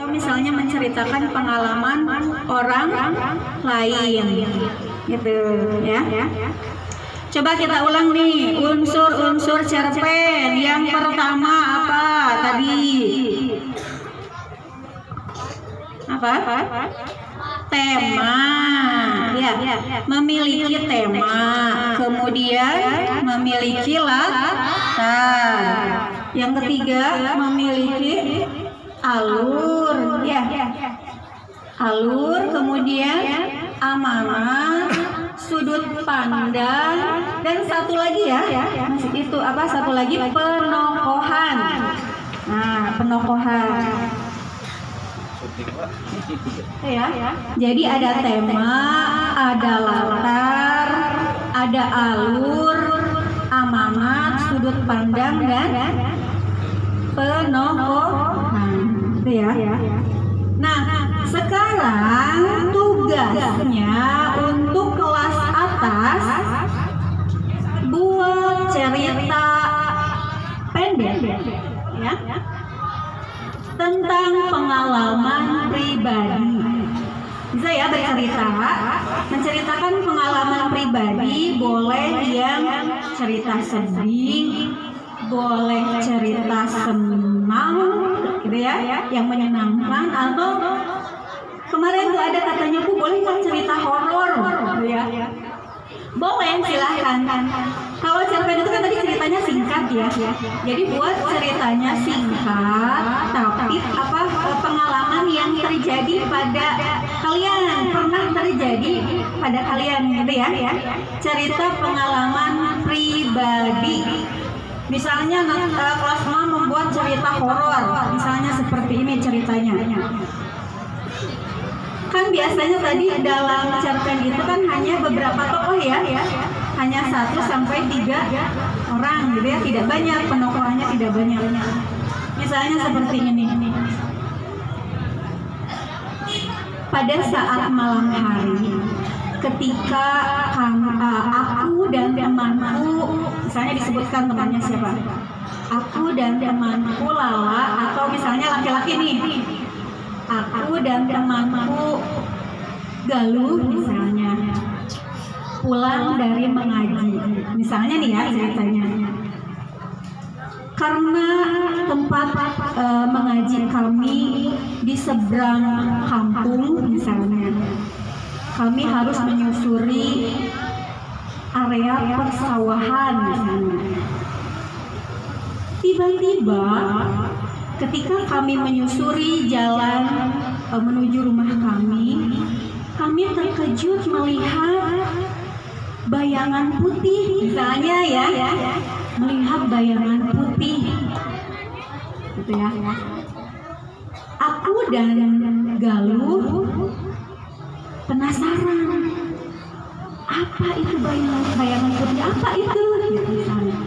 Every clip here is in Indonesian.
misalnya menceritakan pengalaman orang lain gitu ya. Coba kita ulang nih unsur-unsur cerpen. Yang pertama apa tadi? Apa? Tema ya, memiliki tema, kemudian memiliki latar. Yang ketiga memiliki alur ya, alur, kemudian amanat, sudut pandang, dan satu lagi ya, itu apa, satu lagi penokohan. Nah, penokohan ya. Jadi ada tema, ada latar, ada alur, amanat, sudut pandang, dan penokohan itu ya. Nah, sekarang tugasnya untuk kelas atas buat cerita pendek ya tentang pengalaman pribadi. Bisa ya bercerita, menceritakan pengalaman pribadi, boleh yang cerita sedih, boleh cerita senang gitu ya, yang menyenangkan, atau kemarin tuh ada katanya Bu, boleh kan cerita horor gitu ya. Boleh, silahkan. Kalau cerpen itu kan tadi ceritanya singkat ya. Jadi buat ceritanya singkat, tapi apa pengalaman yang terjadi pada kalian, pernah terjadi pada kalian gitu ya. Cerita pengalaman pribadi. Misalnya kelas 6 membuat cerita horor, misalnya seperti ini ceritanya. Kan biasanya tadi dalam cerpen itu kan hanya beberapa tokoh ya, hanya 1 sampai 3 orang gitu ya, tidak banyak, penokohannya tidak banyak. Misalnya seperti ini. Pada saat malam hari, ketika aku dan temanku, misalnya disebutkan temannya siapa, aku dan temanku Lala, atau misalnya laki-laki nih, aku dan temanku Galuh misalnya pulang dari mengaji, misalnya nih ya ceritanya. Karena tempat mengaji kami di seberang kampung misalnya, kami harus menyusuri area persawahan misalnya. Tiba-tiba ketika kami menyusuri jalan menuju rumah kami terkejut melihat bayangan putih misalnya ya, melihat bayangan putih gitu ya. Aku dan Galuh penasaran, apa itu bayangan putih, apa itu gitu misalnya.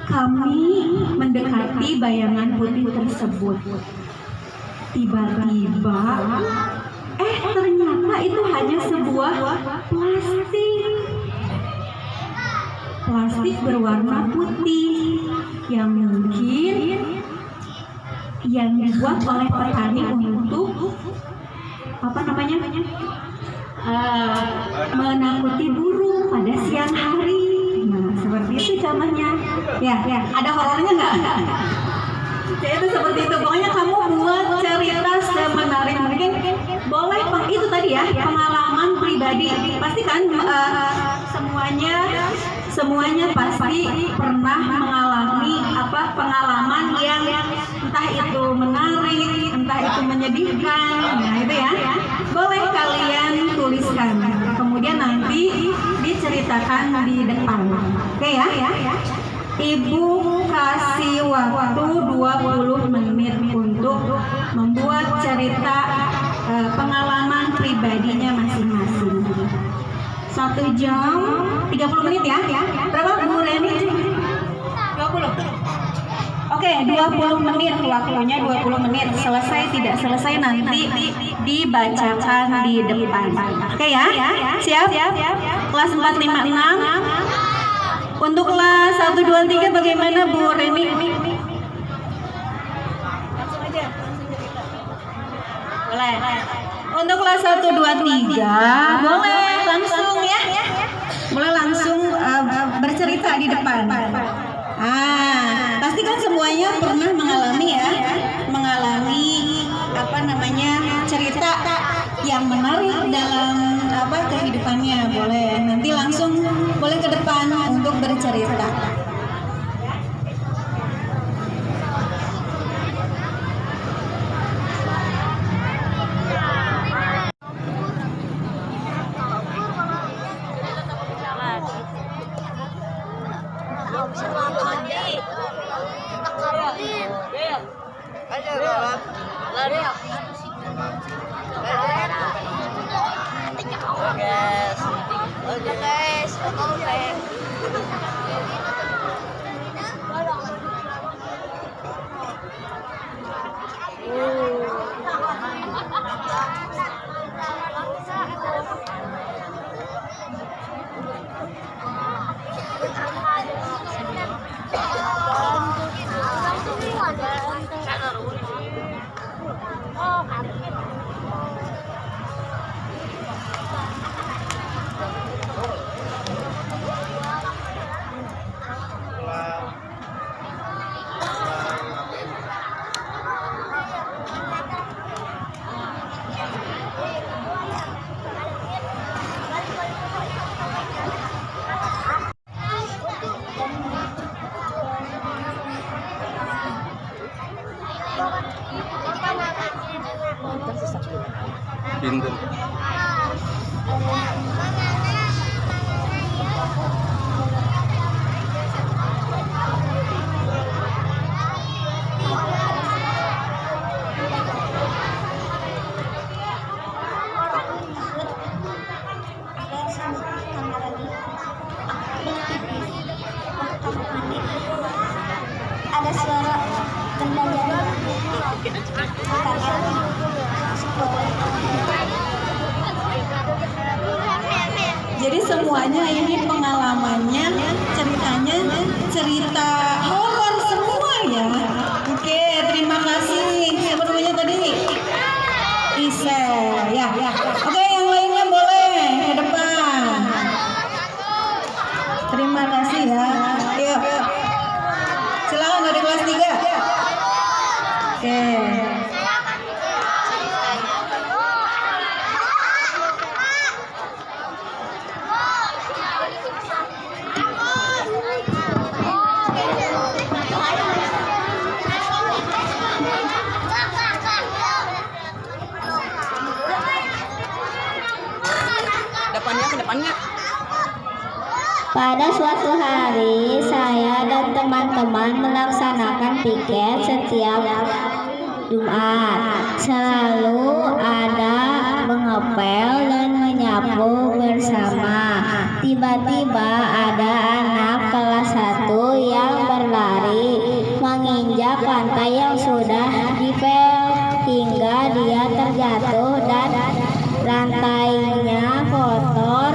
Kami mendekati bayangan putih tersebut. Tiba-tiba, ternyata itu hanya sebuah plastik berwarna putih yang mungkin yang dibuat oleh petani untuk apa namanya, menakuti burung pada siang hari. Nah, seperti itu contohnya. Ya, ada horornya nggak? Ya, itu seperti itu. Pokoknya kamu buat cerita semenarik mungkin. Boleh, itu tadi ya, pengalaman pribadi. Pasti kan semuanya pasti pernah mengalami pengalaman yang entah itu menarik, entah itu menyedihkan. Nah, itu ya. Boleh kalian tuliskan. Kemudian nanti diceritakan di depan. Oke ya. Ibu kasih waktu 20 menit untuk membuat cerita pengalaman pribadinya masing-masing. 1 jam 30 menit ya. Berapa Bu Reni? 20. Oke, 20 menit waktunya, 20 menit. Selesai tidak selesai nanti dibacakan di depan. Oke ya? Siap? Kelas 4, 5, 6. Untuk kelas 1, 2, 3 bagaimana Bu Reni? Langsung aja. Boleh. Untuk kelas 1, 2, 3 boleh langsung ya. Boleh langsung bercerita di depan. Pasti kan semuanya pernah mengalami ya, cerita yang menarik dalam kehidupannya. Boleh nanti langsung boleh ke depan untuk bercerita. Pinter. Ada suara benda Jadi semuanya ini pengalamannya, ceritanya cerita horor semua ya. Oke, terima kasih. Siapa namanya tadi? Isel. Ya. Oke, yang lainnya boleh ke depan. Terima kasih ya. Yuk. Silakan dari kelas 3. Oke. Depannya. Pada suatu hari, saya dan teman-teman melaksanakan piket setiap Jumat. Selalu ada mengepel dan menyapu bersama. Tiba-tiba ada anak kelas 1 yang berlari menginjak lantai yang sudah dipel hingga dia terjatuh dan lantainya kotor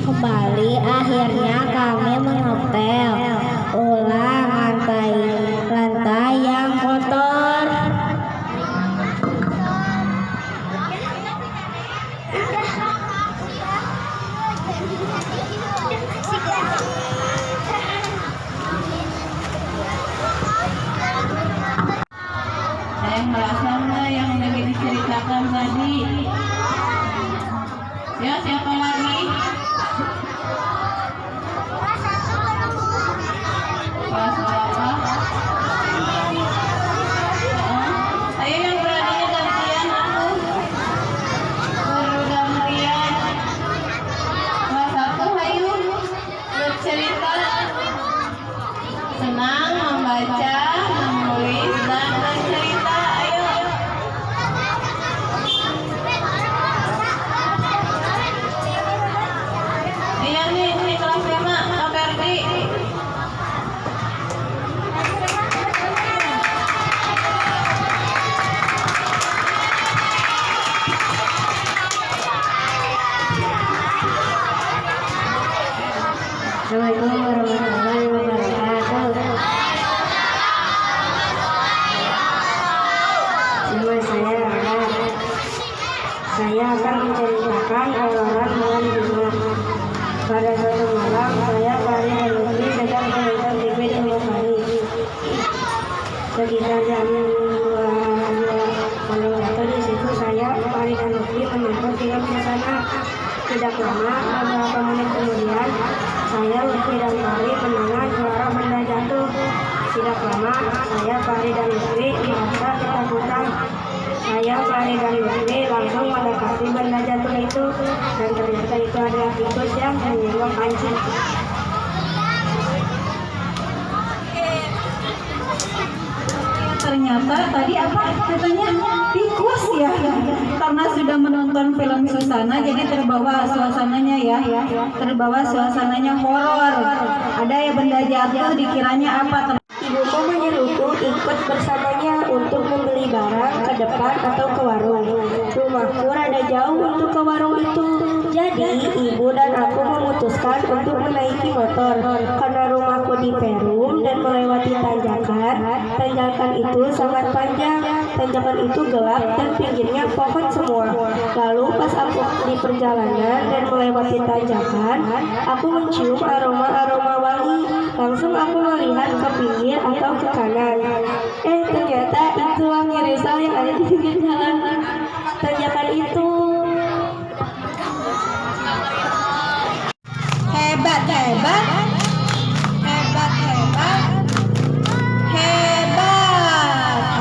kembali. Akhirnya kami mengepel ulang lantai yang kotor. Merasa nggak yang lagi diceritakan tadi? Ya, siapa lagi? Kelas berapa? Ayo yang beraninya gantian aku. Bergantian. Kelas 1, ayo bercerita. Senang membaca, menulis, dan bercerita. Ayo. akan menceritakan awalan bulan Jumat. Pada suatu malam, saya, Fahri, dan Lutfi sedang menonton TV di rumah Fahri. Sekitar jam 2 malam waktu di situ saya, Fahri, dan Lutfi menonton film Susana. Tidak lama, beberapa menit kemudian, saya, Lutfi, dan Fahri mendengar suara benda jatuh. Tidak lama, saya, Fahri, dan Lutfi merasa ketakutan. Saya, Fahri, dan Lutfi langsung mendekati benda jatuh itu, dan ternyata itu adalah tikus yang menyenggol panci. Ternyata tadi apa katanya tikus ya, karena sudah menonton film Susana jadi terbawa suasananya ya, terbawa suasananya horor. Ada ya benda jatuh dikiranya apa. Ibuku menyuruhku ikut bersamanya untuk membeli barang ke depan atau ke warung. Rumahku rada jauh untuk ke warung itu. Jadi ibu dan aku memutuskan untuk menaiki motor. Karena rumahku di Perum dan melewati tanjakan. Tanjakan itu sangat panjang. Tanjakan itu gelap dan pinggirnya pohon semua. Lalu pas aku di perjalanan dan melewati tanjakan, aku mencium aroma-aroma wangi. Langsung aku melihat ke pinggir atau ke kanan. Ternyata itu wangi risol yang ada di pinggir jalan tanjakan itu. Hebat.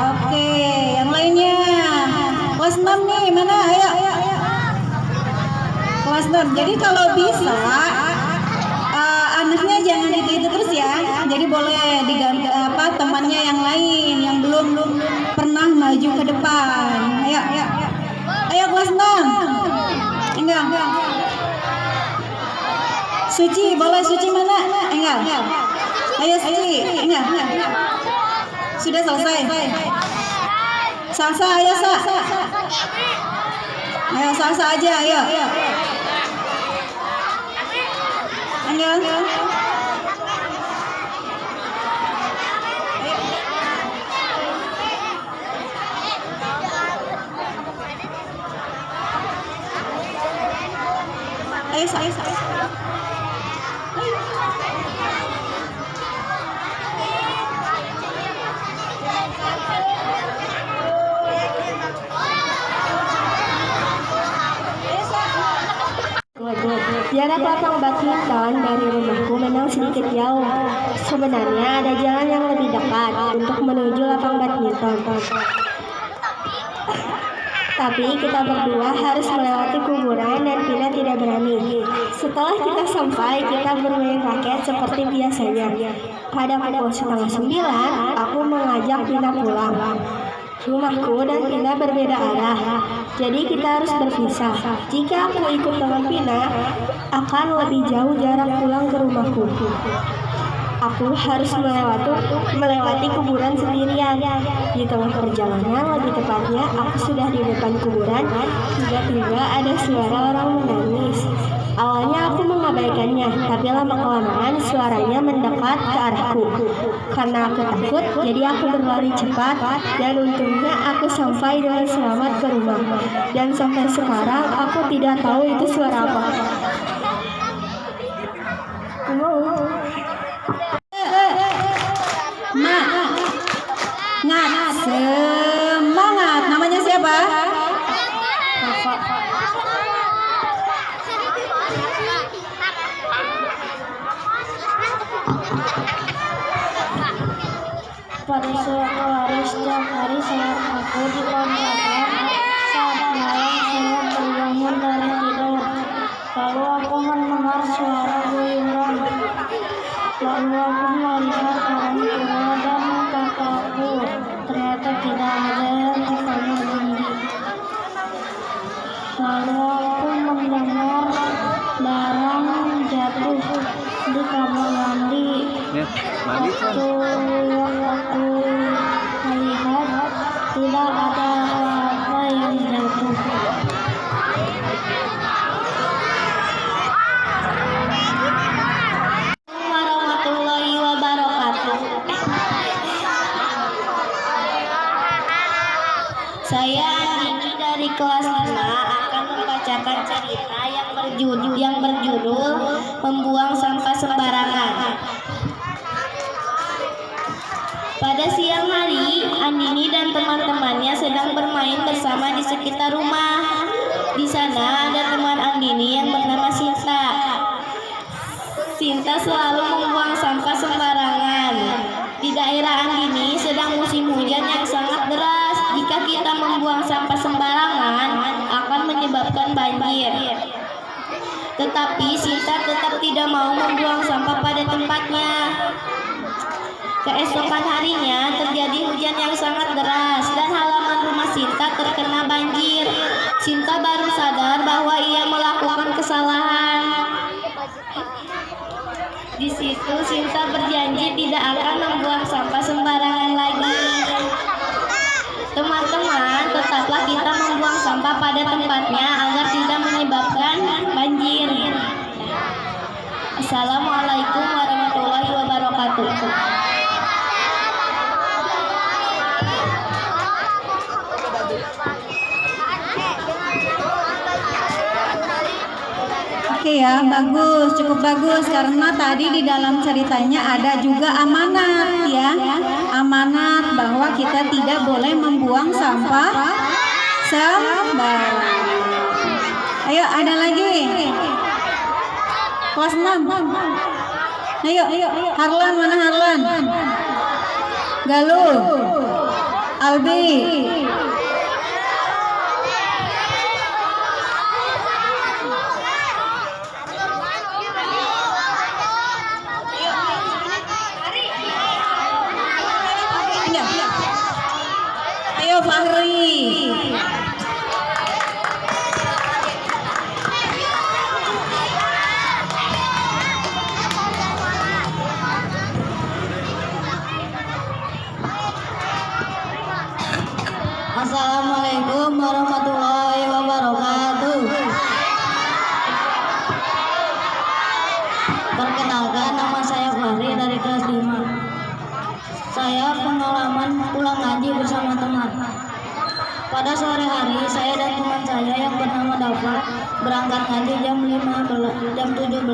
Oke, yang lainnya kelas 6 nih, mana? Ayo. Kelas 6. Jadi kalau bisa anaknya jangan itu terus ya. Jadi boleh diganti temannya yang lain yang belum pernah maju ke depan. Ayo kelas 6. Enggak. Suci, boleh Suci mana? Enggak. Ayo Suci, enggak. Sudah selesai. Salsa, ayo Sa. Ayo salsa aja, ayo. Enggak. Ayo Sa. Jarak lapang badminton dari rumahku memang sedikit jauh. Sebenarnya ada jalan yang lebih dekat untuk menuju lapang badminton. Tapi kita berdua harus melewati kuburan dan Pina tidak berani. Setelah kita sampai, kita bermain raket seperti biasanya. Pada pukul 8:30, aku mengajak Pina pulang. Rumahku dan Pina berbeda arah, jadi kita harus berpisah. Jika aku ikut dengan Pina, akan lebih jauh jarak pulang ke rumahku. Aku harus melewati kuburan sendirian. Di tengah perjalanan, lebih tepatnya aku sudah di depan kuburan, tiba-tiba ada suara orang menangis. Awalnya aku mengabaikannya, tapi lama-kelamaan suaranya mendekat ke arahku. Karena aku takut, jadi aku berlari cepat, dan untungnya aku sampai dengan selamat ke rumah. Dan sampai sekarang aku tidak tahu itu suara apa. Semangat. Namanya siapa? Pada suatu hari, setiap hari saat aku di kontrakan, saat malam saya terbangun dari tidur. Lalu aku mendengar suara guyuran. Lalu aku melihat orang tua dan kakakku. Ternyata tidak ada di kamar mandi. Lalu aku mendengar barang jatuh di kamar mandi. Waktu aku melihat tidak ada apa-apa yang jatuh. Warahmatullahi wabarakatuh. Saya Andini dari kelas 5 akan membacakan cerita yang berjudul Membuang Sampah Sembarangan. Pada siang hari, Andini dan teman-temannya sedang bermain bersama di sekitar rumah. Di sana ada teman Andini yang bernama Sinta. Sinta selalu membuang sampah sembarangan. Di daerah Andini sedang musim hujan yang sangat deras. Jika kita membuang sampah sembarangan, akan menyebabkan banjir. Tetapi Sinta tetap tidak mau membuang sampah pada tempatnya. Keesokan harinya terjadi hujan yang sangat deras dan halaman rumah Sinta terkena banjir. Sinta baru sadar bahwa ia melakukan kesalahan. Di situ Sinta berjanji tidak akan membuang sampah sembarangan lagi. Teman-teman, tetaplah kita membuang sampah pada tempatnya agar tidak menyebabkan banjir. Assalamualaikum warahmatullahi wabarakatuh. Oke ya, bagus, cukup bagus karena tadi di dalam ceritanya ada juga amanat ya. Amanat bahwa kita tidak boleh membuang sampah sembarangan. Ayo, ada lagi. Kelas 6. Ayo, Harlan, mana Harlan? Galuh. Albi. Ayo Fahri. Assalamualaikum warahmatullahi wabarakatuh. Perkenalkan, nama saya Fahri dari kelas 5. Saya pengalaman pulang ngaji bersama teman. Pada sore hari, saya dan teman saya yang bernama Dava berangkat ngaji jam 17.30.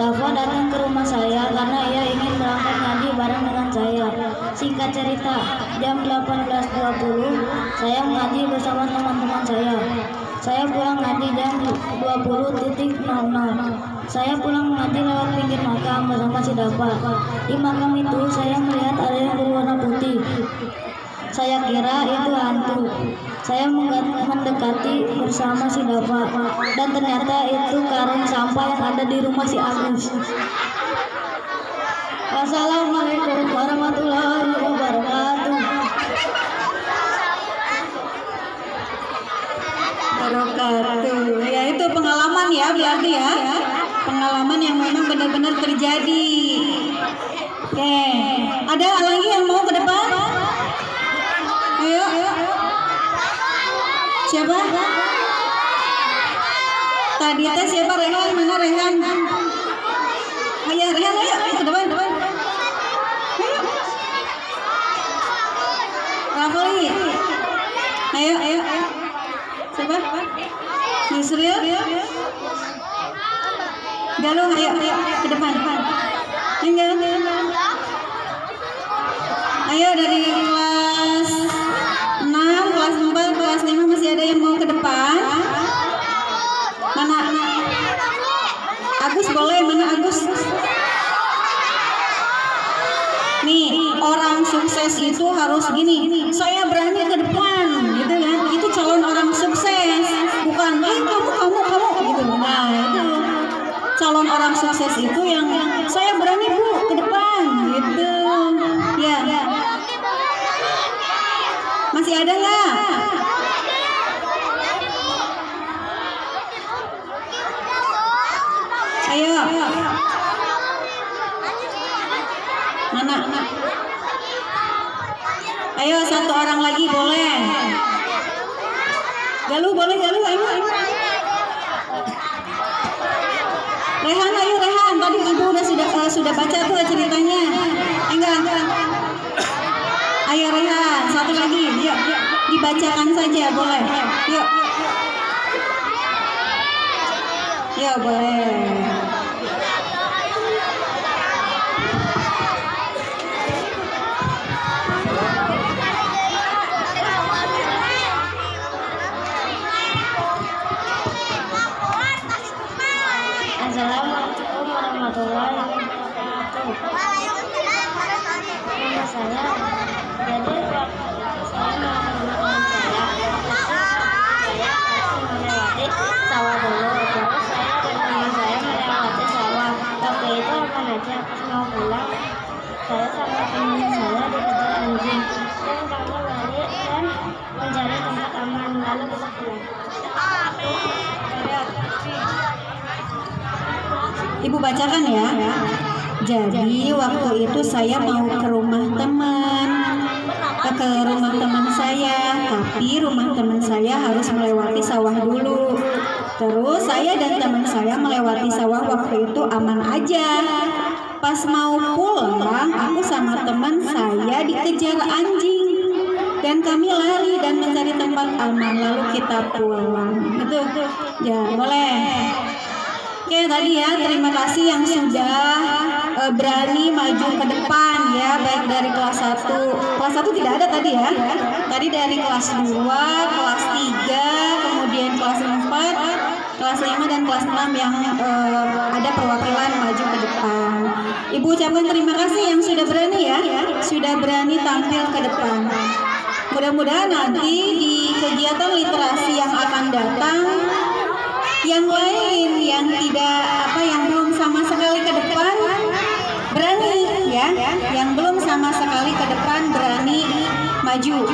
Dava datang ke rumah saya karena ia ingin berangkat ngaji bareng dengan saya. Singkat cerita, jam 18.20 saya ngaji bersama teman-teman saya. Saya pulang ngaji jam 20.00. Saya pulang ngaji lewat pinggir makam bersama si Dava. Di makam itu saya melihat ada yang berwarna putih. Saya kira itu hantu. Saya mendekati bersama si Dava dan ternyata itu karung sampah yang ada di rumah si Agus. Wassalamualaikum warahmatullahi wabarakatuh. Wabarakatuh. Ya, itu pengalaman ya, berarti ya. Pengalaman yang memang benar-benar terjadi. Oke, ada lagi yang mau ke depan? Ayo. Siapa? Tadi teh siapa? Rehan, mana Rehan? Ayo Rehan, ayo ke depan. Ayo. Rafli. Ayo. Siapa? Yusril. Galuh, ayo ke depan. Enggak. Ayo dari kelas 6, kelas 4, kelas 5 masih ada yang mau ke depan? Mana? Agus boleh, mana Agus? Nih, orang sukses itu harus gini. Saya berani ke depan, gitu kan? Itu calon orang sukses, bukan kamu gitu. Nah, itu calon orang sukses itu yang saya berani Bu ke depan, gitu. Ya. Masih ada nggak? Ayo. Mana? Ayo satu orang lagi boleh. Galuh boleh, ayo. Rehan, ayo Rehan. Tadi ibu sudah baca tuh ceritanya. Enggak. Ayo Rehan, satu lagi. Yuk. Dibacakan saja boleh. Yuk. Ya boleh. Assalamualaikum warahmatullahi wabarakatuh. Nama saya, jadi waktu saya mau teman saya, saya harus melewati sawah dulu. Terus saya dan teman saya melewati sawah. Waktu itu apa aja pas mau pulang, saya sama teman saya dikejar anjing. Dan kami lari dan mencari tempat aman lalu kita pulang. Ibu bacakan ya. Jadi waktu itu saya mau ke rumah teman saya, tapi rumah teman saya harus melewati sawah dulu. Terus saya dan teman saya melewati sawah waktu itu aman aja. Pas mau pulang, aku sama teman saya dikejar anjing. Dan kami lari dan mencari tempat aman lalu kita pulang. Itu ya boleh. Oke tadi ya, terima kasih yang sudah berani maju ke depan ya, baik dari kelas 1. Kelas 1 tidak ada tadi ya. Tadi dari kelas 2, kelas 3, kemudian kelas 4, kelas 5 dan kelas 6 yang ada perwakilan maju ke depan. Ibu ucapkan terima kasih yang sudah berani ya, sudah berani tampil ke depan. Mudah-mudahan nanti di kegiatan literasi yang akan datang, yang lain yang yang belum sama sekali ke depan berani ya, yang belum sama sekali ke depan berani maju.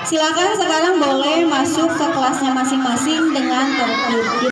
Silakan sekarang boleh masuk ke kelasnya masing-masing dengan tertib.